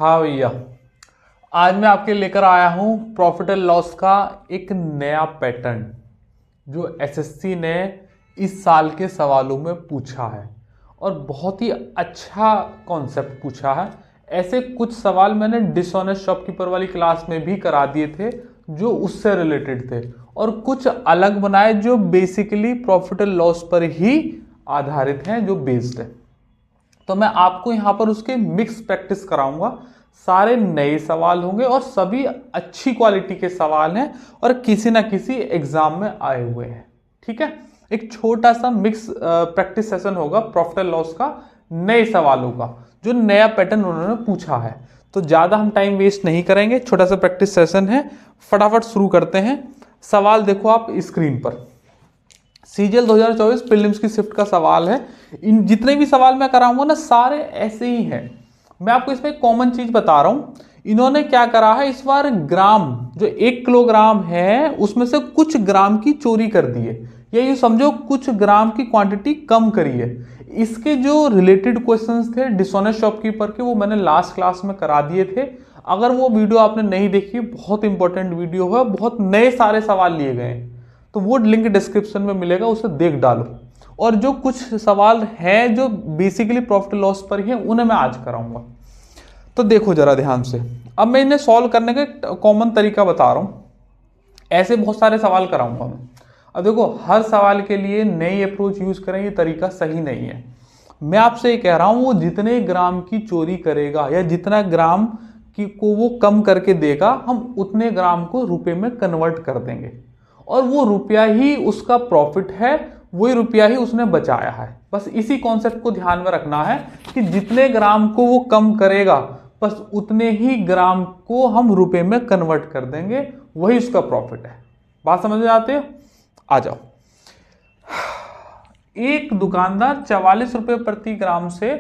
हाँ भैया, आज मैं आपके लेकर आया हूँ प्रॉफिट एंड लॉस का एक नया पैटर्न जो एसएससी ने इस साल के सवालों में पूछा है और बहुत ही अच्छा कॉन्सेप्ट पूछा है। ऐसे कुछ सवाल मैंने डिसऑनेस्ट शॉपकीपर वाली क्लास में भी करा दिए थे जो उससे रिलेटेड थे और कुछ अलग बनाए जो बेसिकली प्रॉफिट एंड लॉस पर ही आधारित हैं, जो बेस्ड है। तो मैं आपको यहाँ पर उसके मिक्स प्रैक्टिस कराऊंगा। सारे नए सवाल होंगे और सभी अच्छी क्वालिटी के सवाल हैं और किसी ना किसी एग्जाम में आए हुए हैं। ठीक है, एक छोटा सा मिक्स प्रैक्टिस सेशन होगा प्रॉफिट एंड लॉस का, नए सवालों का, जो नया पैटर्न उन्होंने पूछा है। तो ज़्यादा हम टाइम वेस्ट नहीं करेंगे, छोटा सा प्रैक्टिस सेशन है, फटाफट शुरू करते हैं। सवाल देखो आप स्क्रीन पर, सीजीएल 2024 प्रीलिम्स की शिफ्ट का सवाल है। इन जितने भी सवाल मैं कराऊंगा ना, सारे ऐसे ही हैं। मैं आपको इसमें कॉमन चीज बता रहा हूं, इन्होंने क्या करा है इस बार, ग्राम जो 1 किलोग्राम है उसमें से कुछ ग्राम की चोरी कर दी है, या ये समझो कुछ ग्राम की क्वांटिटी कम करी है। इसके जो रिलेटेड क्वेश्चंस थे डिसऑनेस्ट शॉपकीपर के, वो मैंने लास्ट क्लास में करा दिए थे। अगर वो वीडियो आपने नहीं देखी, बहुत इंपॉर्टेंट वीडियो है, बहुत नए सारे सवाल लिए गए हैं, तो वो लिंक डिस्क्रिप्शन में मिलेगा, उसे देख डालो। और जो कुछ सवाल हैं जो बेसिकली प्रॉफिट लॉस पर ही हैं, उन्हें मैं आज कराऊंगा। तो देखो जरा ध्यान से, अब मैं इन्हें सॉल्व करने का कॉमन तरीका बता रहा हूं। ऐसे बहुत सारे सवाल कराऊंगा मैं। अब देखो, हर सवाल के लिए नई अप्रोच यूज करें, ये तरीका सही नहीं है। मैं आपसे ये कह रहा हूं, वो जितने ग्राम की चोरी करेगा या जितना ग्राम की को वो कम करके देगा, हम उतने ग्राम को रुपए में कन्वर्ट कर देंगे और वो रुपया ही उसका प्रॉफिट है, वही रुपया ही उसने बचाया है। बस इसी कॉन्सेप्ट को ध्यान में रखना है कि जितने ग्राम को वो कम करेगा, बस उतने ही ग्राम को हम रुपए में कन्वर्ट कर देंगे, वही उसका प्रॉफिट है। बात समझ में आते हो? आ जाओ। एक दुकानदार 44 रुपए प्रति ग्राम से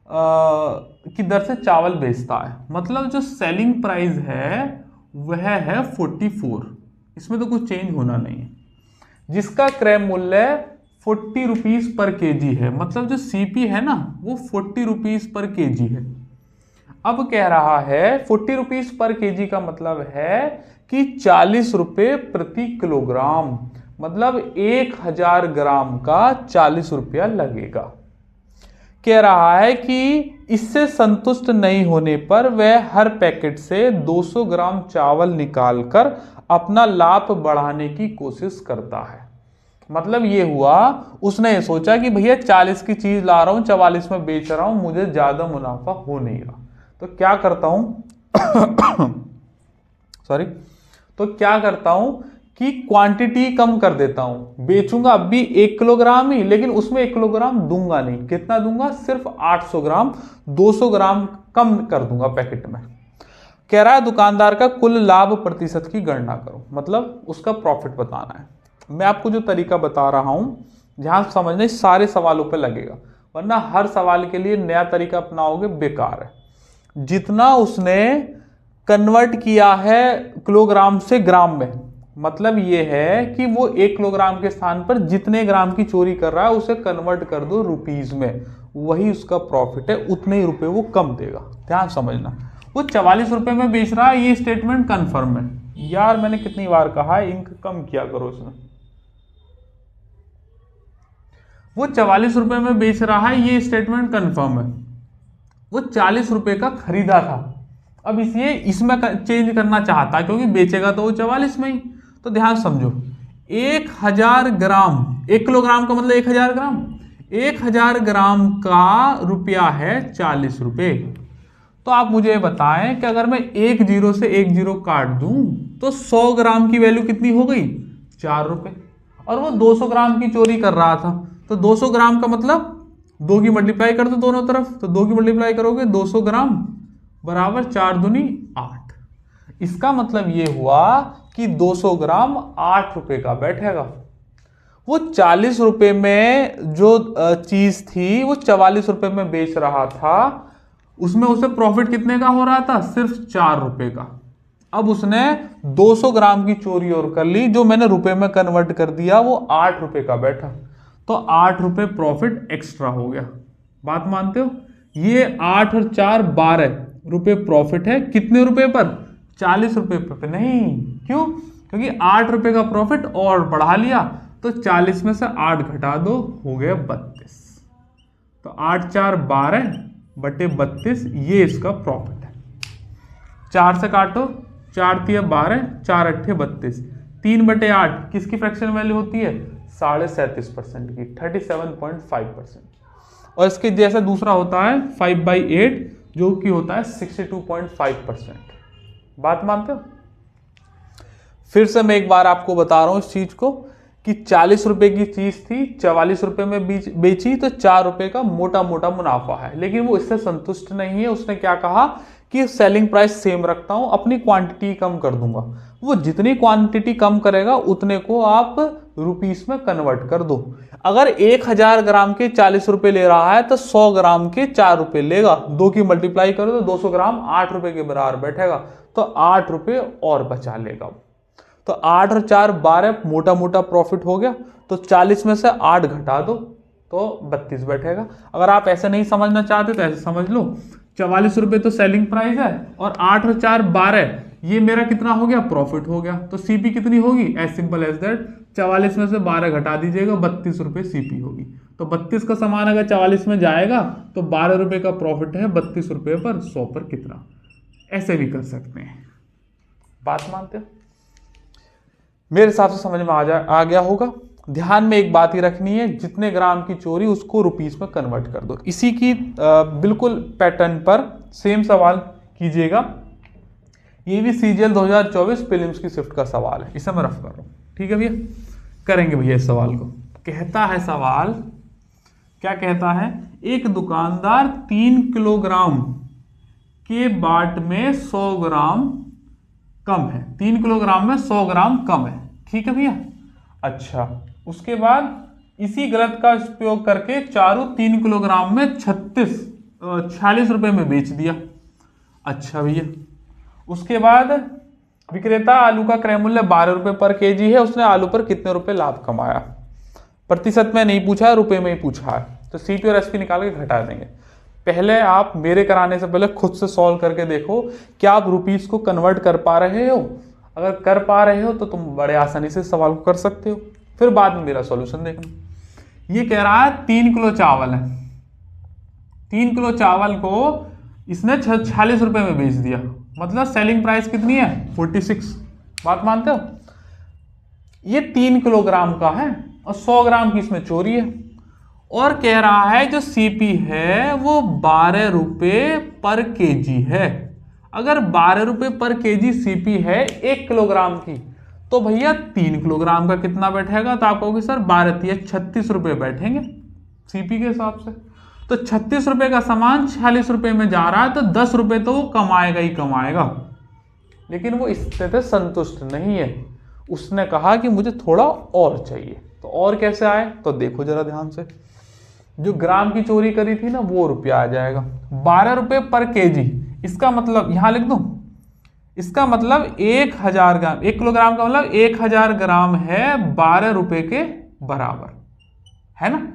की दर से चावल बेचता है। मतलब जो सेलिंग प्राइस है वह है 44, इसमें तो कुछ चेंज होना नहीं है, जिसका क्रय मूल्य 40 रुपीज पर केजी है। मतलब जो सीपी है ना, वो 40 रुपीज पर केजी है। अब कह रहा है 40 रुपीज पर केजी का मतलब है कि 40 रुपए प्रति किलोग्राम, मतलब 1000 ग्राम का 40 रुपया लगेगा। कह रहा है कि इससे संतुष्ट नहीं होने पर वह हर पैकेट से 200 ग्राम चावल निकालकर अपना लाभ बढ़ाने की कोशिश करता है। मतलब ये हुआ, उसने ये सोचा कि भैया 40 की चीज ला रहा हूं, 44 में बेच रहा हूं, मुझे ज्यादा मुनाफा हो नहीं रहा, तो क्या करता हूं सॉरी, तो क्या करता हूं कि क्वांटिटी कम कर देता हूं। बेचूंगा अब भी 1 किलोग्राम ही, लेकिन उसमें 1 किलोग्राम दूंगा नहीं। कितना दूंगा? सिर्फ 800 ग्राम, 200 ग्राम कम कर दूंगा पैकेट में। कह रहा है दुकानदार का कुल लाभ प्रतिशत की गणना करो, मतलब उसका प्रॉफिट बताना है। मैं आपको जो तरीका बता रहा हूं, ध्यान समझने, सारे सवालों पे लगेगा, वरना हर सवाल के लिए नया तरीका अपनाओगे बेकार है। जितना उसने कन्वर्ट किया है किलोग्राम से ग्राम में, मतलब ये है कि वो 1 किलोग्राम के स्थान पर जितने ग्राम की चोरी कर रहा है उसे कन्वर्ट कर दो रुपीज में, वही उसका प्रॉफिट है, उतने ही रुपए वो कम देगा। ध्यान समझना, वो 44 रुपए में बेच रहा है, ये स्टेटमेंट कंफर्म है। यार मैंने कितनी बार कहा है, इंक कम किया करो इसमें। वो 44 रुपए में बेच रहा है, ये स्टेटमेंट कंफर्म है। वो 40 रुपए का खरीदा था, अब इसलिए इसमें चेंज करना चाहता है क्योंकि बेचेगा तो वो 44 में ही। तो ध्यान समझो, 1000 ग्राम, 1 किलोग्राम का मतलब 1000 ग्राम, 1000 ग्राम का रुपया है 40 रुपए। तो आप मुझे बताएं कि अगर मैं 1 जीरो से 1 जीरो काट दूं तो 100 ग्राम की वैल्यू कितनी हो गई? 4 रुपए। और वो 200 ग्राम की चोरी कर रहा था, तो 200 ग्राम का मतलब 2 की मल्टीप्लाई कर दो दोनों तरफ, तो 2 की मल्टीप्लाई करोगे 200 ग्राम बराबर 4 दूनी 8। इसका मतलब ये हुआ कि 200 ग्राम 8 रुपए का बैठेगा। वो 40 रुपए में जो चीज थी वो 44 रुपए में बेच रहा था, उसमें उसे प्रॉफिट कितने का हो रहा था? सिर्फ 4 रुपए का। अब उसने 200 ग्राम की चोरी और कर ली, जो मैंने रुपए में कन्वर्ट कर दिया, वो 8 रुपए का बैठा, तो 8 रुपए प्रॉफिट एक्स्ट्रा हो गया। बात मानते हो? ये 8 और 4 12, रुपए प्रॉफिट है। कितने रुपए पर? 40 रुपए पर नहीं। क्यों? क्योंकि 8 रुपए का प्रॉफिट और बढ़ा लिया, तो 40 में से 8 घटा दो, हो गया 32। तो 8 4 12 बटे 32, ये इसका प्रॉफिट है। 4 से काटो, 4 तिया 12, 4 अट्ठे 32, 3 बटे 8 किसकी फ्रैक्शन वैल्यू होती है? 37.5% की, 37.5%। और इसके जैसा दूसरा होता है 5/8, जो कि होता है 62.5%। बात मानते हो? फिर से मैं एक बार आपको बता रहा हूं इस चीज को कि 40 रुपए की चीज थी, 44 रुपए में बेची, तो 4 रुपए का मोटा मोटा मुनाफा है। लेकिन वो इससे संतुष्ट नहीं है। उसने क्या कहा कि सेलिंग प्राइस सेम रखता हूं, अपनी क्वांटिटी कम कर दूंगा। वो जितनी क्वांटिटी कम करेगा उतने को आप रुपीस में कन्वर्ट कर दो। अगर 1000 ग्राम के 40 रुपए ले रहा है तो 100 ग्राम के 4 रुपए लेगा। 2 की मल्टीप्लाई करो तो 200 ग्राम 8 रुपए के बराबर बैठेगा, तो 8 रुपए और बचा लेगा। तो 8 और 4 12 मोटा मोटा प्रॉफिट हो गया। तो 40 में से 8 घटा दो तो 32 बैठेगा। अगर आप ऐसे नहीं समझना चाहते तो ऐसे समझ लो, 44 रुपए तो सेलिंग प्राइस है और 8 और 4 12, ये मेरा कितना हो गया? प्रॉफिट हो गया। तो सीपी कितनी होगी? एज सिंपल एज दैट, 44 में से 12 घटा दीजिएगा, 32 रुपए सीपी होगी। तो 32 का सामान अगर 44 में जाएगा तो 12 रुपए का प्रॉफिट है 32 रुपए पर, 100 पर कितना? ऐसे भी कर सकते हैं। बात मानते हो? मेरे हिसाब से समझ में आ गया होगा। ध्यान में एक बात ही रखनी है, जितने ग्राम की चोरी उसको रुपीस में कन्वर्ट कर दो। इसी की बिल्कुल पैटर्न पर सेम सवाल कीजिएगा। ये भी सीजीएल 2024 प्रीलिम्स की शिफ्ट का सवाल है, इसे मैं रफ कर रहा हूं। ठीक है भैया, करेंगे भैया इस सवाल को। कहता है सवाल, क्या कहता है? एक दुकानदार 3 किलोग्राम के बाट में 100 ग्राम कम है। 3 किलोग्राम में 100 ग्राम कम है। ठीक है भैया। अच्छा, उसके बाद इसी गलत का उपयोग करके चारों 3 किलोग्राम में 46 रुपए में बेच दिया। अच्छा भैया, उसके बाद विक्रेता आलू का क्रय मूल्य 12 रुपए पर केजी है, उसने आलू पर कितने रुपए लाभ कमाया? प्रतिशत में नहीं पूछा है, रुपए में ही पूछा है। तो सीपी और एसपी निकाल के घटा देंगे। पहले आप मेरे कराने से पहले खुद से सॉल्व करके देखो, क्या आप रुपीस को कन्वर्ट कर पा रहे हो? अगर कर पा रहे हो तो तुम बड़े आसानी से सवाल को कर सकते हो, फिर बाद में मेरा सॉल्यूशन देखना। ये कह रहा है 3 किलो चावल है, 3 किलो चावल को इसने 46 रुपए में बेच दिया, मतलब सेलिंग प्राइस कितनी है? 46। बात मानते हो? ये 3 किलोग्राम का है और 100 ग्राम की इसमें चोरी है, और कह रहा है जो सीपी है वो 12 रुपए पर केजी है। अगर 12 रुपए पर केजी सीपी है 1 किलोग्राम की, तो भैया 3 किलोग्राम का कितना बैठेगा? तो आप कहोगे सर 12 तिया 36 रुपए बैठेंगे सीपी के हिसाब से। तो 36 रुपए का सामान 46 रुपए में जा रहा है, तो 10 रुपए तो वो कमाएगा ही कमाएगा। लेकिन वो इससे तो संतुष्ट नहीं है, उसने कहा कि मुझे थोड़ा और चाहिए। तो और कैसे आए? तो देखो जरा ध्यान से, जो ग्राम की चोरी करी थी ना वो रुपया आ जाएगा। 12 रुपए पर केजी, इसका मतलब यहां लिख दूं, इसका मतलब 1000 ग्राम, 1 किलोग्राम का मतलब 1000 ग्राम है 12 रुपए के बराबर, है ना।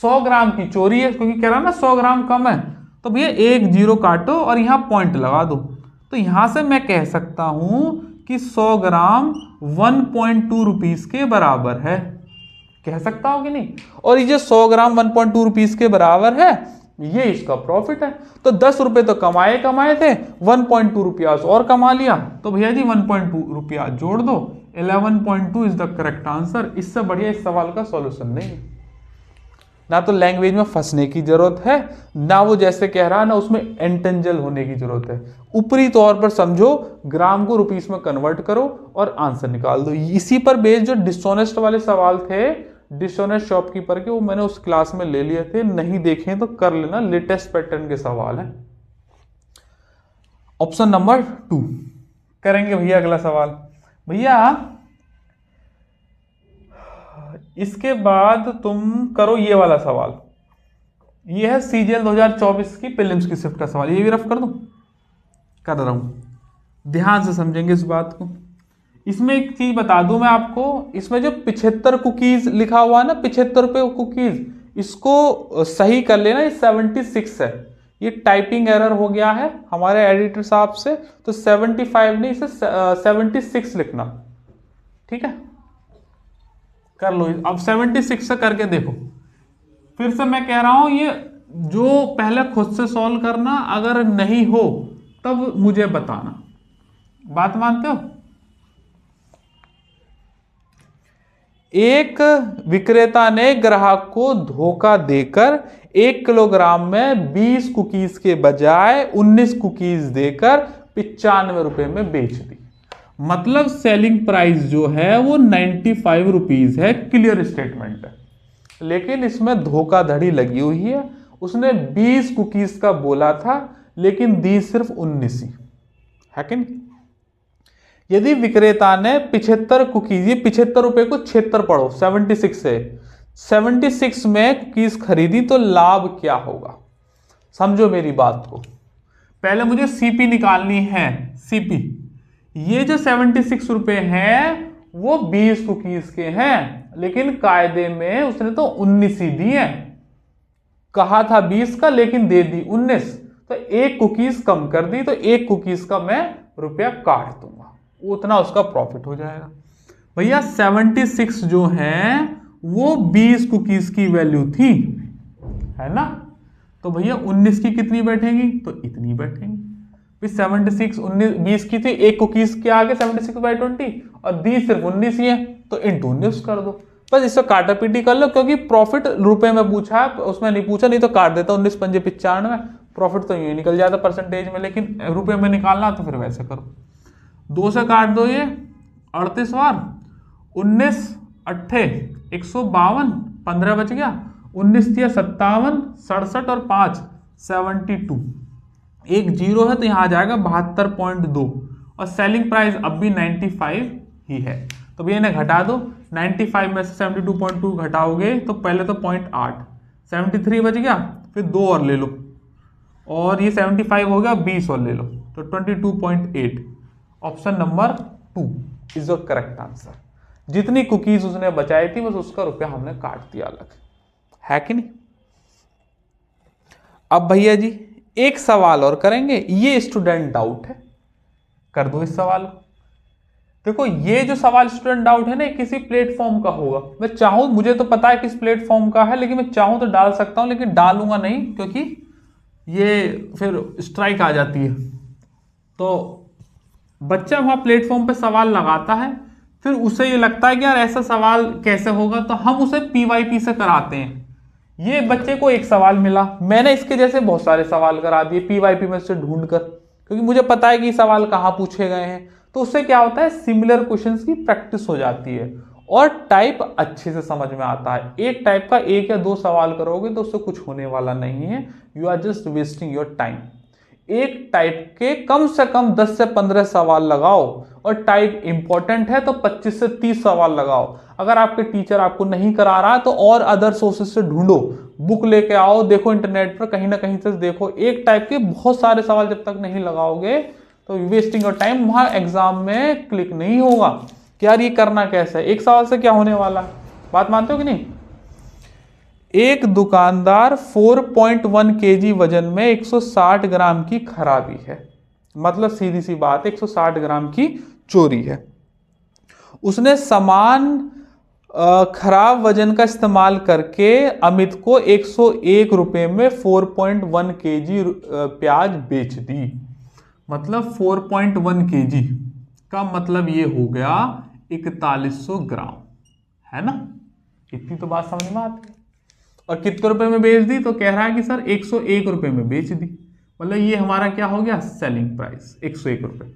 100 ग्राम की चोरी है, क्योंकि कह रहा ना 100 ग्राम कम है, तो भैया 1 0 काटो और यहां पॉइंट लगा दो। तो यहां से मैं कह सकता हूं कि 100 ग्राम 1.2 रुपीस के बराबर है। कह सकता हूं कि नहीं? और ये जो 100 ग्राम 1.2 रुपीस के बराबर है, ये इसका प्रॉफिट है। तो 10 रुपए तो कमाए थे, 1.2 रुपया और कमा लिया। तो भैया जी 1.2 रुपया जोड़ दो, 11.2 इज द करेक्ट आंसर। इससे बढ़िया इस सवाल का सॉल्यूशन नहीं। ना तो लैंग्वेज में फंसने की जरूरत है, ना वो जैसे कह रहा है ना उसमें एंटेंजल होने की जरूरत है। ऊपरी तौर पर समझो, ग्राम को रुपीस में कन्वर्ट करो और आंसर निकाल दो। इसी पर बेस्ड जो डिसऑनेस्ट वाले सवाल थे, डिसऑनेस्ट शॉपकीपर के, वो मैंने उस क्लास में ले लिए थे, नहीं देखे तो कर लेना, लेटेस्ट पैटर्न के सवाल है। ऑप्शन नंबर 2 करेंगे भैया अगला सवाल। भैया इसके बाद तुम करो ये वाला सवाल, ये है सीजीएल 2024 की प्रीलिम्स की शिफ्ट का सवाल। ये भी रफ कर दूं? कर रहा हूं, ध्यान से समझेंगे इस बात को। इसमें एक चीज बता दूं मैं आपको, इसमें जो 75 कुकीज लिखा हुआ है ना, 75 रुपए कुकीज, इसको सही कर लेना, ये 76 है, ये टाइपिंग एरर हो गया है हमारे एडिटर साहब से, तो 75 नहीं, इसे 76 लिखना। ठीक है, कर लो। अब 76 से करके देखो। फिर से मैं कह रहा हूं, ये जो पहले खुद से सॉल्व करना, अगर नहीं हो तब मुझे बताना। बात मानते हो? एक विक्रेता ने ग्राहक को धोखा देकर 1 किलोग्राम में 20 कुकीज के बजाय 19 कुकीज देकर 95 रुपए में बेच दी। मतलब सेलिंग प्राइस जो है वो 95 रुपीज है, क्लियर स्टेटमेंट है। लेकिन इसमें धोखाधड़ी लगी हुई है। उसने 20 कुकीज का बोला था लेकिन दी सिर्फ 19 ही है कि नहीं? यदि विक्रेता ने 75 कुकीज, ये 75 रुपए को 76 पढ़ो, 76 से 76 में कुकीज खरीदी तो लाभ क्या होगा? समझो मेरी बात को। पहले मुझे सीपी निकालनी है। सीपी, ये जो 76 रुपए हैं वो 20 कुकीज के हैं, लेकिन कायदे में उसने तो 19 ही दी है। कहा था 20 का लेकिन दे दी 19, तो एक कुकीज कम कर दी, तो एक कुकीज का मैं रुपया काट दूंगा, उतना उसका प्रॉफिट हो जाएगा। भैया 76 जो है वो 20 कुकीज की वैल्यू थी, है ना? तो भैया 19 की कितनी बैठेगी? तो इतनी बैठेगी। 76 20 की थी, एक कुकीज के आगे 76/20 और दी सिर्फ 19 ही है, तो इंटू 19 कर दो। बस इसको काटा पीटी कर लो, क्योंकि प्रॉफिट रुपए में पूछा है, उसमें नहीं पूछा, नहीं तो काट देता 19 पंजे 95, प्रॉफिट तो यूं निकल जाता परसेंटेज में, लेकिन रुपए में निकालना तो फिर वैसे करो। 2 से काट दो, ये 38 बार 19 अट्ठे 152, 15 बच गया, 19 दिया 57, 67 और 5 72, एक जीरो है तो यहां आ जाएगा 72.2, और सेलिंग प्राइस अब भी 95 ही है। तो भैया इन्हें घटा दो, 95 में से 72.2 घटाओगे तो पहले तो 0.8, 73 बच गया, फिर 2 और ले लो, और ये 75 हो गया, 20 और ले लो, तो 22.8। Option number 2 is the correct answer. जितनी कुकीज उसने बचाई थी बस उसका रुपया हमने काट दिया अलग, है कि नहीं? अब भैया जी एक सवाल और करेंगे, ये स्टूडेंट डाउट है, कर दो इस सवाल को। देखो ये जो सवाल स्टूडेंट डाउट है ना, किसी प्लेटफॉर्म का होगा। मैं चाहूं, मुझे तो पता है किस प्लेटफॉर्म का है, लेकिन मैं चाहूं तो डाल सकता हूं, लेकिन डालूंगा नहीं क्योंकि ये फिर स्ट्राइक आ जाती है। तो बच्चा वहां प्लेटफॉर्म पे सवाल लगाता है, फिर उसे ये लगता है कि यार ऐसा सवाल कैसे होगा, तो हम उसे पीवाईपी से कराते हैं। ये बच्चे को एक सवाल मिला, मैंने इसके जैसे बहुत सारे सवाल करा दिए पीवाईपी में से ढूंढकर, क्योंकि मुझे पता है कि सवाल कहाँ पूछे गए हैं। तो उससे क्या होता है, सिमिलर क्वेश्चंस की प्रैक्टिस हो जाती है और टाइप अच्छे से समझ में आता है। एक टाइप का 1 या 2 सवाल करोगे तो उससे कुछ होने वाला नहीं है, you are just wasting your time. एक टाइप के कम से कम 10 से 15 सवाल लगाओ, और टाइप इंपॉर्टेंट है तो 25 से 30 सवाल लगाओ। अगर आपके टीचर आपको नहीं करा रहा है तो और अदर सोर्सेस से ढूंढो, बुक लेके आओ, देखो इंटरनेट पर कहीं ना कहीं से देखो। एक टाइप के बहुत सारे सवाल जब तक नहीं लगाओगे तो वेस्टिंग ऑफ टाइम, वहां एग्जाम में क्लिक नहीं होगा कि यार ये करना कैसे है, एक सवाल से क्या होने वाला है। बात मानते हो कि नहीं? एक दुकानदार 4.1 kg वजन में 160 ग्राम की खराबी है, मतलब सीधी सी बात 160 ग्राम की चोरी है। उसने समान खराब वजन का इस्तेमाल करके अमित को 101 रुपए में 4.1 kg प्याज बेच दी। मतलब 4.1 kg का मतलब ये हो गया 4100 ग्राम, है ना? इतनी तो बात समझ में आती है। और कितने रुपए में बेच दी? तो कह रहा है कि सर 101 रुपए में बेच दी, मतलब ये हमारा क्या हो गया, सेलिंग प्राइस 101 रुपए।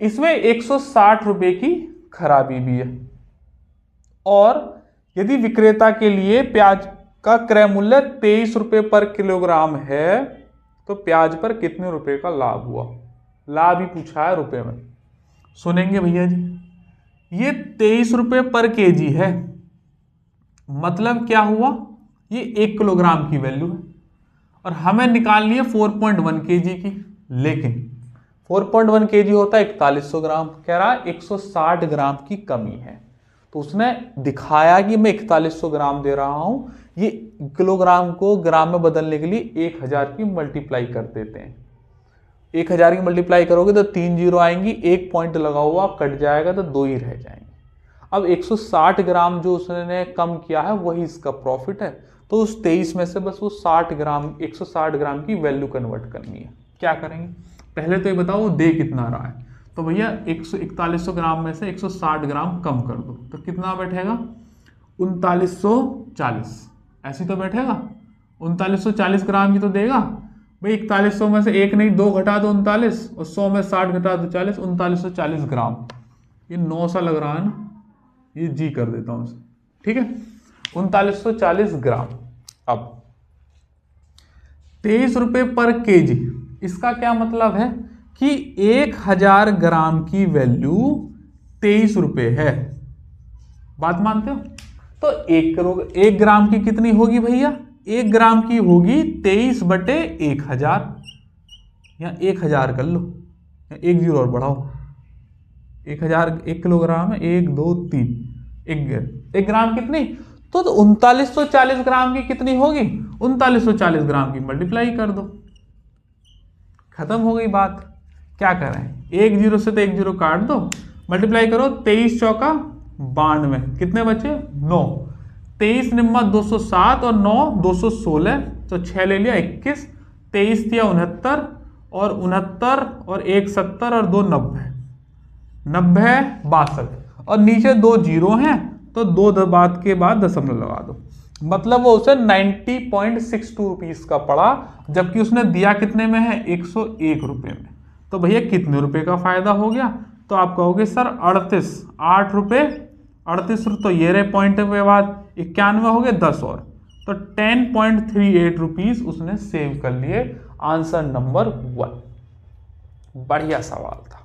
इसमें 160 रुपए की खराबी भी है, और यदि विक्रेता के लिए प्याज का क्रय मूल्य 23 रुपए पर किलोग्राम है तो प्याज पर कितने रुपए का लाभ हुआ? लाभ ही पूछा है रुपए में। सुनेंगे भैया जी, ये 23 रुपए पर केजी है, मतलब क्या हुआ, ये 1 किलोग्राम की वैल्यू है, और हमें निकालनी है 4.1 केजी की। लेकिन 4.1 केजी होता है 4100 ग्राम, कह रहा है 160 ग्राम की कमी है। तो उसने दिखाया कि मैं 4100 ग्राम दे रहा हूं, ये किलोग्राम को ग्राम में बदलने के लिए 1000 की मल्टीप्लाई कर देते हैं। 1000 की मल्टीप्लाई करोगे तो 3 जीरो आएंगी, एक पॉइंट लगा हुआ कट जाएगा तो 2 ही रह जाएंगे। अब 160 ग्राम जो उसने कम किया है वही इसका प्रॉफिट है, तो उस 23 में से बस वो 60 ग्राम 160 ग्राम की वैल्यू कन्वर्ट करनी है। क्या करेंगे, पहले तो ये बताओ वो दे कितना रहा है। तो भैया 4100 ग्राम में से 160 ग्राम कम कर दो तो कितना बैठेगा 3940, ऐसे तो बैठेगा 3940 ग्राम ही तो देगा भाई। 4100 में से एक नहीं 2 घटा दो 39, और 100 में 60 घटा दो 40, 3940 ग्राम। ये 9 सा लग रहा है ना, ये जी कर देता हूं, ठीक है 3940 ग्राम। अब 23 रुपए पर केजी, इसका क्या मतलब है कि 1000 ग्राम की वैल्यू 23 रुपए है। बात मानते हो? तो 1 ग्राम की कितनी होगी भैया, 1 ग्राम की होगी 23 बटे 1000, या 1000 कर लो, या 1 जीरो और बढ़ाओ, 1000 1 किलोग्राम है, 1 2 3, 1 ग्राम कितनी, तो 3940 ग्राम की कितनी होगी, 3940 ग्राम की मल्टीप्लाई कर दो, खत्म हो गई बात। क्या करें, 1 जीरो से तो 1 जीरो काट दो, मल्टीप्लाई करो 23 चौका 92, कितने बचे 9, 23 निम्मा 207 और 9 216, तो 6 ले लिया 21, 23 दिया 69, और 69 और 1 70 और 2 90, 90 62, और नीचे 2 जीरो हैं तो 2 बात के बाद दशमलव लगा दो, मतलब वो उसे 90.62 रुपीस का पड़ा, जबकि उसने दिया कितने में है 101 रुपये में। तो भैया कितने रुपए का फायदा हो गया, तो आप कहोगे सर 8 रुपए 38, तो ये रहे पॉइंट के बाद 91 हो गए 10 और, तो 10.38 रुपीस उसने सेव कर लिए। Answer number 1। बढ़िया सवाल था,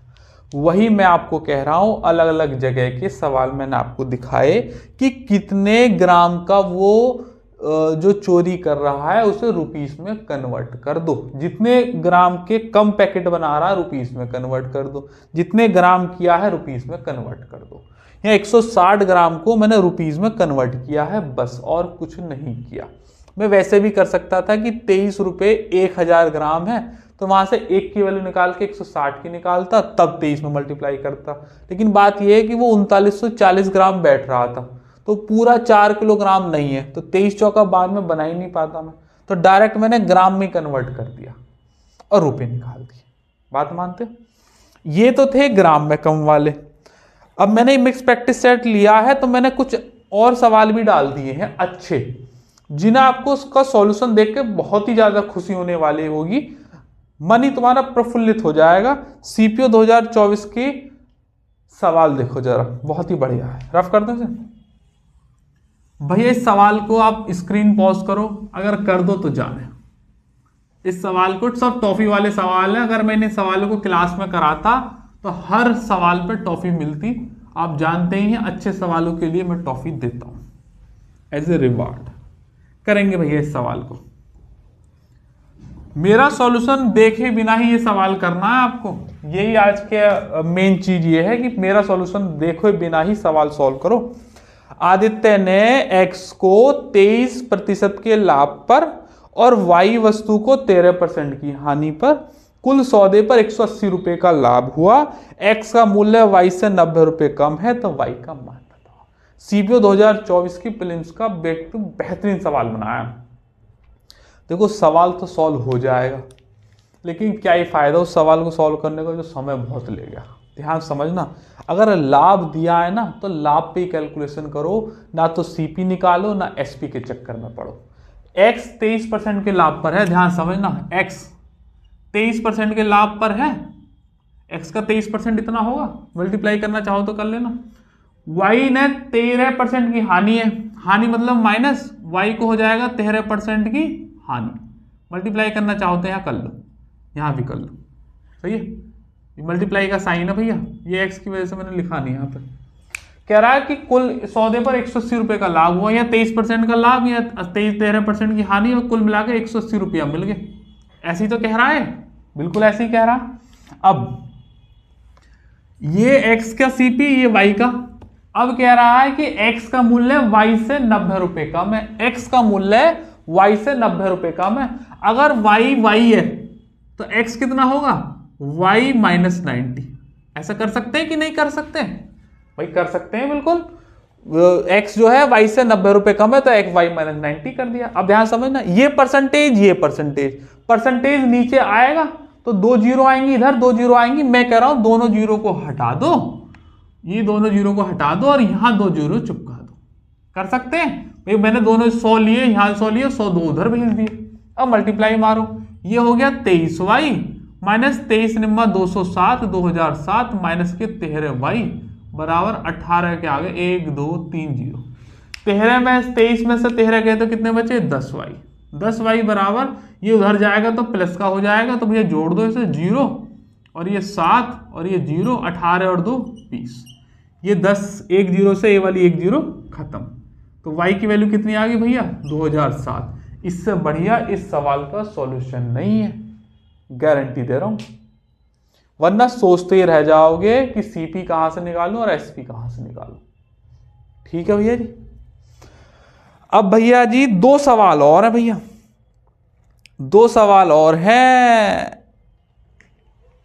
वही मैं आपको कह रहा हूं, अलग अलग जगह के सवाल मैंने आपको दिखाए कि कितने ग्राम का वो जो चोरी कर रहा है उसे रुपीस में कन्वर्ट कर दो, जितने ग्राम के कम पैकेट बना रहा है रुपीस में कन्वर्ट कर दो, जितने ग्राम किया है रुपीस में कन्वर्ट कर दो। यहाँ 160 ग्राम को मैंने रुपीस में कन्वर्ट किया है बस, और कुछ नहीं किया। मैं वैसे भी कर सकता था कि 23 रुपये 1000 ग्राम है, तो वहां से 1 की वैल्यू निकाल के 160 की निकालता, तब 23 में मल्टीप्लाई करता। लेकिन बात यह है कि वो 3940 ग्राम बैठ रहा था, तो पूरा 4 किलोग्राम नहीं है, तो 23 चौका 92 बना ही नहीं पाता मैं, तो डायरेक्ट मैंने ग्राम में कन्वर्ट कर दिया और रुपये निकाल दिए। बात मानते हो? ये तो थे ग्राम में कम वाले। अब मैंने मिक्स प्रैक्टिस सेट लिया है, तो मैंने कुछ और सवाल भी डाल दिए हैं अच्छे, जिन्हें आपको उसका सॉल्यूशन देख के बहुत ही ज्यादा खुशी होने वाली होगी, मन ही तुम्हारा प्रफुल्लित हो जाएगा। सीपीओ 2024 के सवाल देखो जरा, बहुत ही बढ़िया है। रफ कर दो इसे भैया, इस सवाल को आप स्क्रीन पॉज करो, अगर कर दो तो जाने। इस सवाल को, सब टॉफी वाले सवाल हैं, अगर मैंने सवालों को क्लास में कराता तो हर सवाल पर टॉफी मिलती। आप जानते ही हैं अच्छे सवालों के लिए मैं टॉफी देता हूं एज ए रिवार्ड। करेंगे भैया इस सवाल को, मेरा सॉल्यूशन देखे बिना ही ये सवाल करना है आपको। यही आज के मेन चीज ये है कि मेरा सॉल्यूशन देखे बिना ही सवाल सॉल्व करो। आदित्य ने x को 23% के लाभ पर और y वस्तु को 13% की हानि पर कुल सौदे पर 180 रुपए का लाभ हुआ। x का मूल्य y से 90 रुपए कम है, तो y का मान बताओ। सीपीओ 2024 की प्रीलिम्स का बेहतरीन सवाल बनाया। देखो सवाल तो सॉल्व हो जाएगा, लेकिन क्या ही फायदा उस सवाल को सॉल्व करने का जो समय बहुत ले गया। ध्यान समझना, अगर लाभ दिया है ना तो लाभ पे ही कैलकुलेशन करो, ना तो सीपी निकालो ना एसपी के चक्कर में पड़ो। x 23% के लाभ पर है, ध्यान समझना, x 23% के लाभ पर है, x का 23% इतना होगा, मल्टीप्लाई करना चाहो तो कर लेना। y ने 13% की हानि है, हानि मतलब माइनस, y को हो जाएगा 13% की हानि, मल्टीप्लाई करना चाहो तो यहाँ कर लो, यहाँ भी कर लो, सही है। मल्टीप्लाई का साइन है भैया, ये x की वजह से मैंने लिखा नहीं यहाँ पर। कह रहा है कि कुल सौदे पर 180 रुपए का लाभ हुआ, या 23% का लाभ या 13% की हानि, और कुल मिलाकर 180 रुपया मिल गए। ऐसे ही तो कह रहा है, बिल्कुल ऐसे ही कह रहा। अब ये x का सीपी, ये y का। अब कह रहा है कि x का मूल्य y से 90 रुपए कम है, x का मूल्य y से 90 रुपए कम है। अगर y है तो x कितना होगा, y माइनस 90। ऐसा कर सकते हैं कि नहीं कर सकते भाई? कर सकते हैं बिल्कुल। x जो है y से 90 रुपए कम है तो x y माइनस 90 कर दिया। अब ध्यान समझना, ये परसेंटेज परसेंटेज नीचे आएगा तो 2 जीरो आएंगी, इधर 2 जीरो आएंगी। मैं कह रहा हूं दोनों जीरो को हटा दो, ये दोनों जीरो को हटा दो और यहां 2 जीरो चिपका दो। कर सकते हैं भाई? मैंने दोनों 100 लिए, यहां 100 लिए, 100 दो उधर भेज दिए। अब मल्टीप्लाई मारो, ये हो गया 23y माइनस 23 निम्मा 207, 2007 माइनस के 13y बराबर 18 के आगे 1 2 3 जीरो। 13 में 23 में से 13 गए तो कितने बचे, 10y। 10y बराबर, ये उधर जाएगा तो प्लस का हो जाएगा, तो भैया जोड़ दो इसे, 0 और ये 7 और ये 0, 18 और 2 20। ये 10, एक जीरो से ये वाली एक जीरो खत्म। तो y की वैल्यू कितनी आ गई भैया, 2007। इससे बढ़िया इस सवाल का सॉल्यूशन नहीं है, गारंटी दे रहा हूं। वरना सोचते ही रह जाओगे कि सीपी कहां से निकालूं और एसपी कहां से निकालूं। ठीक है भैया जी। अब भैया जी 2 सवाल और हैं भैया, 2 सवाल और हैं,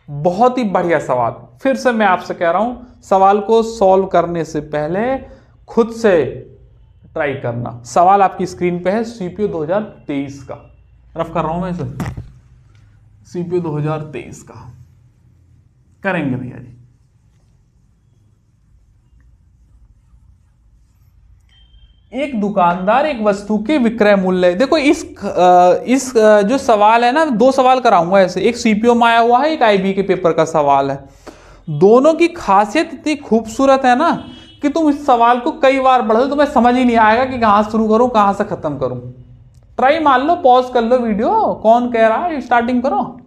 बहुत ही बढ़िया सवाल। फिर से मैं आपसे कह रहा हूं, सवाल को सॉल्व करने से पहले खुद से ट्राई करना। सवाल आपकी स्क्रीन पे है, सीपीयू 2023 का रफ कर रहा हूं मैं इसे, सीपीयू 2023 का करेंगे भैया जी। एक दुकानदार एक वस्तु के विक्रय मूल्य, देखो इस जो सवाल है ना, 2 सवाल कराऊंगा ऐसे, एक सीपीओ में आया हुआ है, एक आईबी के पेपर का सवाल है। दोनों की खासियत इतनी खूबसूरत है ना कि तुम इस सवाल को कई बार पढ़ लो, तुम्हें समझ ही नहीं आएगा कि कहां शुरू करूं कहां से खत्म करूं। ट्राई मान लो, पॉज कर लो वीडियो, कौन कह रहा है, स्टार्टिंग करो।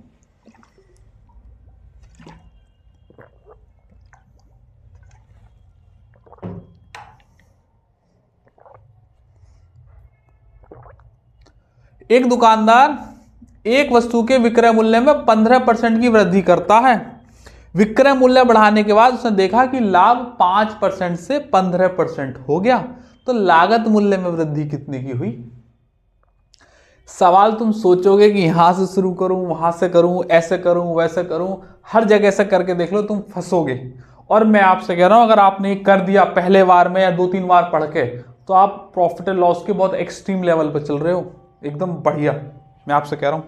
एक दुकानदार एक वस्तु के विक्रय मूल्य में 15% की वृद्धि करता है। विक्रय मूल्य बढ़ाने के बाद उसने देखा कि लाभ 5% से 15% हो गया, तो लागत मूल्य में वृद्धि कितने की हुई। सवाल तुम सोचोगे कि यहां से शुरू करूं, वहां से करूं, ऐसे करूं, वैसे करूं, हर जगह से करके देख लो, तुम फंसोगे। और मैं आपसे कह रहा हूं, अगर आपने कर दिया पहले बार में या 2-3 बार पढ़ के, तो आप प्रॉफिट एंड लॉस के बहुत एक्सट्रीम लेवल पर चल रहे हो, एकदम बढ़िया। मैं आपसे कह रहा हूं,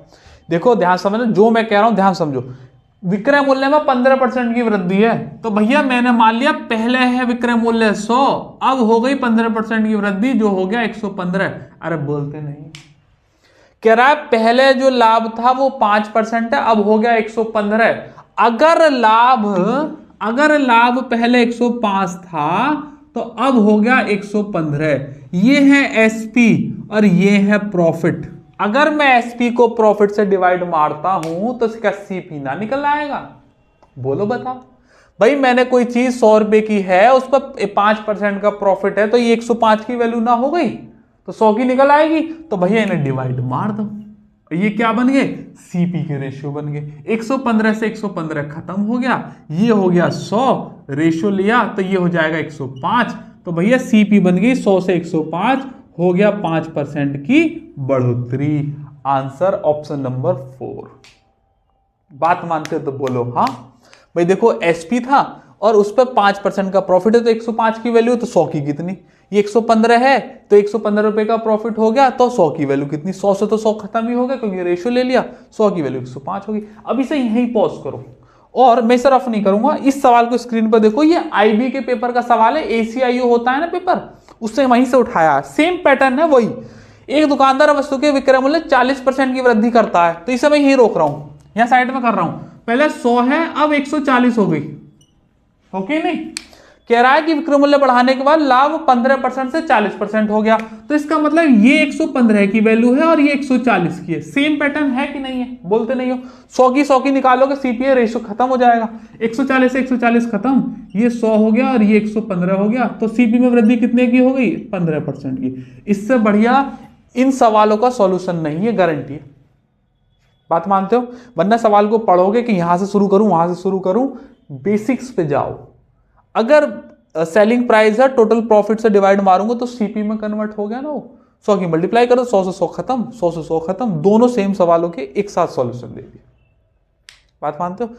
देखो ध्यान समझो, जो मैं कह रहा हूं ध्यान समझो। विक्रय मूल्य में 15% की वृद्धि है, तो भैया मैंने मान लिया पहले है विक्रय मूल्य 100, अब हो गई 15% की वृद्धि, जो हो गया 115। अरे बोलते नहीं, कह रहा है पहले जो लाभ था वो 5% है, अब हो गया 115। अगर लाभ पहले 105 था तो अब हो गया 115। ये है एसपी और ये है प्रॉफिट। अगर मैं एसपी को प्रॉफिट से डिवाइड मारता हूं तो इसका सीपी ना निकल आएगा। बोलो बताओ भाई, मैंने कोई चीज 100 रुपए की है, उस पर 5% का प्रॉफिट है, तो ये 105 की वैल्यू ना हो गई तो 100 की निकल आएगी। तो भैया इन्हें डिवाइड मार दो, ये क्या बन गए, सीपी के रेशियो बन गए। 115 से 115 खत्म हो गया, ये हो गया 100, रेशियो लिया तो ये हो जाएगा 105। तो भैया सीपी बन गई 100 से 105, हो गया 5% की बढ़ोतरी। Answer option number 4। बात मानते हो तो बोलो हाँ। भाई देखो एसपी था और उस पर 5% का प्रॉफिट है, तो 105 की वैल्यू, तो 100 की कितनी, ये 115 है तो 115 रुपए का प्रॉफिट हो गया, तो 100 की वैल्यू कितनी, 100 से तो 100 खत्म ही हो गया क्योंकि रेशियो ले लिया, 100 की वैल्यू 105 होगी। अब इसे यहीं पॉज करो और मैं इसे रफ नहीं करूंगा। इस सवाल को स्क्रीन पर देखो, ये आईबी के पेपर का सवाल है, एसीआईओ होता है ना पेपर, उससे वहीं से उठाया, सेम पैटर्न है वही। एक दुकानदार वस्तु के विक्रय मूल्य 40% की वृद्धि करता है, तो इसे मैं यहीं रोक रहा हूं, यहां साइड में कर रहा हूं। पहले 100 है, अब 140 हो गई, ओके नहीं। कह रहा है कि विक्रय मूल्य बढ़ाने के बाद लाभ 15% से 40% हो गया, तो इसका मतलब ये 115 की वैल्यू है और ये 140 की है। सेम पैटर्न है कि नहीं है, बोलते नहीं हो। 100 की निकालोगे, सीपीए रेशियो खत्म हो जाएगा, 140 से 140 खत्म, ये 100 हो गया और ये 115 हो गया, तो सीपी में वृद्धि कितने की हो गई, 15% की। इससे बढ़िया इन सवालों का सॉल्यूशन नहीं है, गारंटी है। बात मानते हो, वरना सवाल को पढ़ोगे कि यहां से शुरू करूं वहां से शुरू करूं, बेसिक्स पे जाओ। अगर सेलिंग प्राइस है, टोटल प्रॉफिट से डिवाइड मारूंगा तो सीपी में कन्वर्ट हो गया ना वो। 100 की मल्टीप्लाई करो, 100 से 100 खत्म, 100 से 100 खत्म, दोनों सेम सवालों के एक साथ सॉल्यूशन दे दिए। बात मानते हो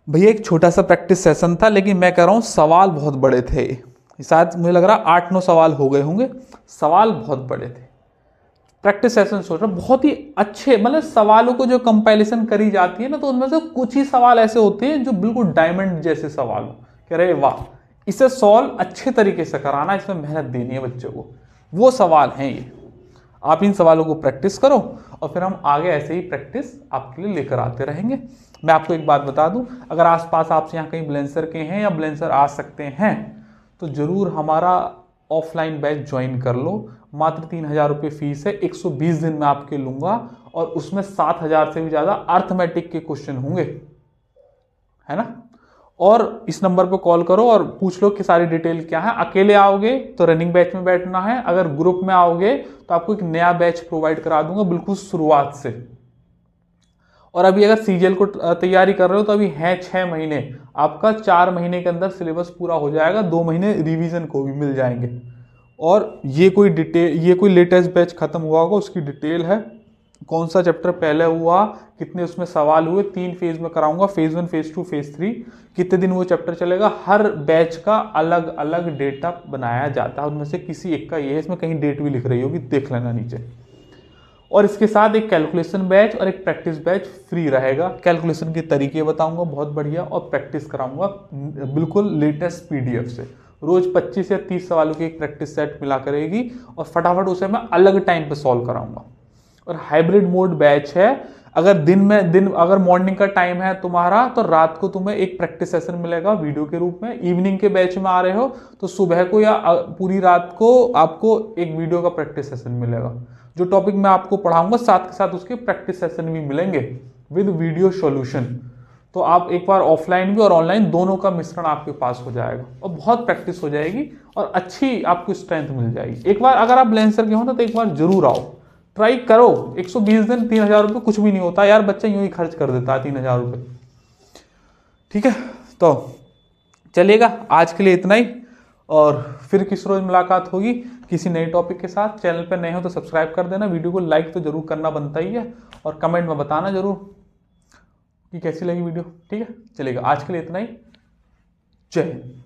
भैया? एक छोटा सा प्रैक्टिस सेशन था, लेकिन मैं कह रहा हूं सवाल बहुत बड़े थे। शायद मुझे लग रहा 8-9 सवाल हो गए होंगे, सवाल बहुत बड़े थे। प्रैक्टिस सेशन सोच रहा बहुत ही अच्छे, मतलब सवालों को जो कंपाइलेशन करी जाती है ना, तो उनमें से कुछ ही सवाल ऐसे होते हैं जो बिल्कुल डायमंड जैसे सवाल हो, कह रहे वाह इसे सॉल्व अच्छे तरीके से कराना, इसमें मेहनत देनी है बच्चों को, वो सवाल हैं ये। आप इन सवालों को प्रैक्टिस करो और फिर हम आगे ऐसे ही प्रैक्टिस आपके लिए लेकर आते रहेंगे। मैं आपको एक बात बता दूं, अगर आसपास आपसे यहाँ कहीं ब्लेंसर के हैं या ब्लेंसर आ सकते हैं तो जरूर हमारा ऑफलाइन बैच ज्वाइन कर लो। मात्र 3,000 रुपये फीस है, 120 दिन में आपके लूंगा और उसमें 7,000 से भी ज़्यादा अर्थमेटिक के क्वेश्चन होंगे, है ना। और इस नंबर पर कॉल करो और पूछ लो कि सारी डिटेल क्या है। अकेले आओगे तो रनिंग बैच में बैठना है, अगर ग्रुप में आओगे तो आपको एक नया बैच प्रोवाइड करा दूंगा बिल्कुल शुरुआत से। और अभी अगर सीजीएल को तैयारी कर रहे हो तो अभी है 6 महीने, आपका 4 महीने के अंदर सिलेबस पूरा हो जाएगा, 2 महीने रिवीजन को भी मिल जाएंगे। और ये कोई लेटेस्ट बैच खत्म हुआ होगा उसकी डिटेल है, कौन सा चैप्टर पहले हुआ, कितने उसमें सवाल हुए, 3 फेज में कराऊंगा, फेज 1, फेज 2, फेज 3, कितने दिन वो चैप्टर चलेगा। हर बैच का अलग अलग डेटा बनाया जाता है, उनमें से किसी एक का ये है, इसमें कहीं डेट भी लिख रही होगी, देख लेना नीचे। और इसके साथ एक कैलकुलेशन बैच और एक प्रैक्टिस बैच फ्री रहेगा। कैलकुलेशन के तरीके बताऊंगा बहुत बढ़िया, और प्रैक्टिस कराऊंगा बिल्कुल लेटेस्ट पीडीएफ से। रोज 25 या 30 सवालों की एक प्रैक्टिस सेट मिला करेगी और फटाफट उसे मैं अलग टाइम पे सॉल्व कराऊंगा। और हाइब्रिड मोड बैच है, अगर मॉर्निंग का टाइम है तुम्हारा तो रात को तुम्हें एक प्रैक्टिस सेशन मिलेगा वीडियो के रूप में। इवनिंग के बैच में आ रहे हो तो सुबह को या पूरी रात को आपको एक वीडियो का प्रैक्टिस सेशन मिलेगा। जो टॉपिक मैं आपको पढ़ाऊंगा साथ के साथ उसके प्रैक्टिस सेशन भी मिलेंगे विद वीडियो सॉल्यूशन। तो आप एक बार ऑफलाइन भी और ऑनलाइन दोनों का मिश्रण आपके पास हो जाएगा और बहुत प्रैक्टिस हो जाएगी और अच्छी आपको स्ट्रेंथ मिल जाएगी। एक बार अगर आप ब्लेंसर के हो ना तो एक बार जरूर आओ, ट्राई करो। 120 दिन 3,000 रुपये कुछ भी नहीं होता यार, बच्चा यूं ही खर्च कर देता है 3,000 रुपये। ठीक है, तो चलिएगा आज के लिए इतना ही, और फिर किस रोज मुलाकात होगी किसी नए टॉपिक के साथ। चैनल पर नए हो तो सब्सक्राइब कर देना, वीडियो को लाइक तो जरूर करना बनता ही है, और कमेंट में बताना जरूर कि कैसी लगी वीडियो। ठीक है, चलेगा आज के लिए इतना ही। जय हिंद।